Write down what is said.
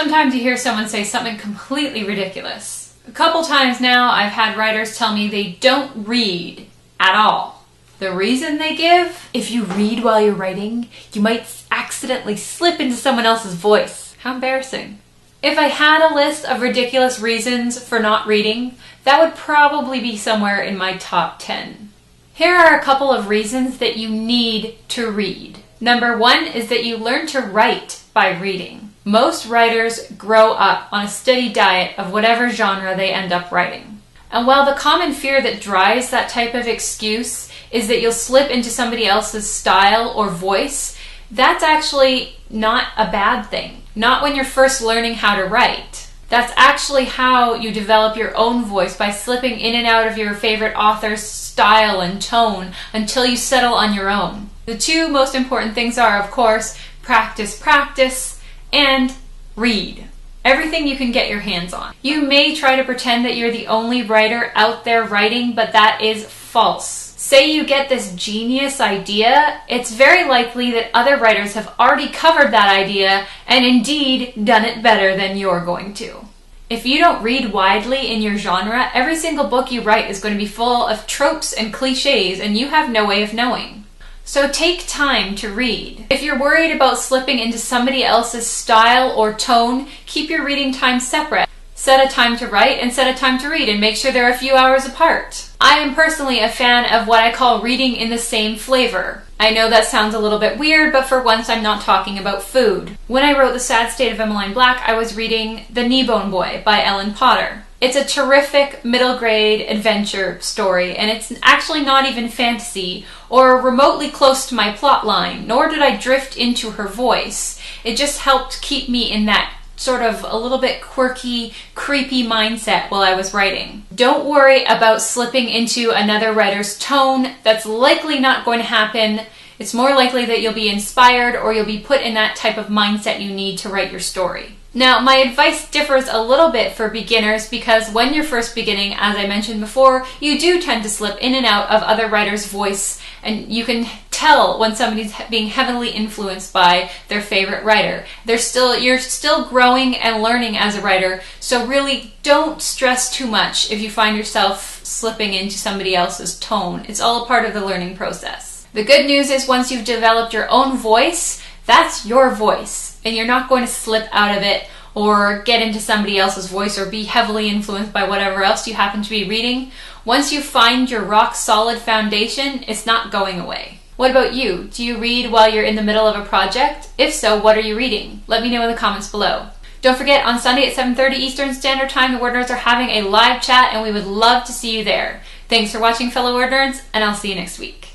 Sometimes you hear someone say something completely ridiculous. A couple times now I've had writers tell me they don't read at all. The reason they give? If you read while you're writing, you might accidentally slip into someone else's voice. How embarrassing. If I had a list of ridiculous reasons for not reading, that would probably be somewhere in my top 10. Here are a couple of reasons that you need to read. Number 1 is that you learn to write by reading. Most writers grow up on a steady diet of whatever genre they end up writing. And while the common fear that drives that type of excuse is that you'll slip into somebody else's style or voice, that's actually not a bad thing. Not when you're first learning how to write. That's actually how you develop your own voice, by slipping in and out of your favorite author's style and tone until you settle on your own. The two most important things are, of course, practice, and read. Everything you can get your hands on. You may try to pretend that you're the only writer out there writing, but that is false. Say you get this genius idea, it's very likely that other writers have already covered that idea and indeed done it better than you're going to. If you don't read widely in your genre, every single book you write is going to be full of tropes and cliches, and you have no way of knowing. So take time to read. If you're worried about slipping into somebody else's style or tone, keep your reading time separate. Set a time to write and set a time to read, and make sure they're a few hours apart. I am personally a fan of what I call reading in the same flavor. I know that sounds a little bit weird, but for once I'm not talking about food. When I wrote The Sad State of Emmeline Black, I was reading The Kneebone Boy by Ellen Potter. It's a terrific middle grade adventure story, and it's actually not even fantasy or remotely close to my plot line, nor did I drift into her voice. It just helped keep me in that sort of a little bit quirky, creepy mindset while I was writing. Don't worry about slipping into another writer's tone. That's likely not going to happen. It's more likely that you'll be inspired or you'll be put in that type of mindset you need to write your story. Now, my advice differs a little bit for beginners because when you're first beginning, as I mentioned before, you do tend to slip in and out of other writers' voice, and you can tell when somebody's being heavily influenced by their favorite writer. You're still growing and learning as a writer, so really don't stress too much if you find yourself slipping into somebody else's tone. It's all a part of the learning process. The good news is once you've developed your own voice, that's your voice, and you're not going to slip out of it or get into somebody else's voice or be heavily influenced by whatever else you happen to be reading. Once you find your rock solid foundation, it's not going away. What about you? Do you read while you're in the middle of a project? If so, what are you reading? Let me know in the comments below. Don't forget, on Sunday at 7:30 Eastern Standard Time, the Word Nerds are having a live chat, and we would love to see you there. Thanks for watching, fellow Word Nerds, and I'll see you next week.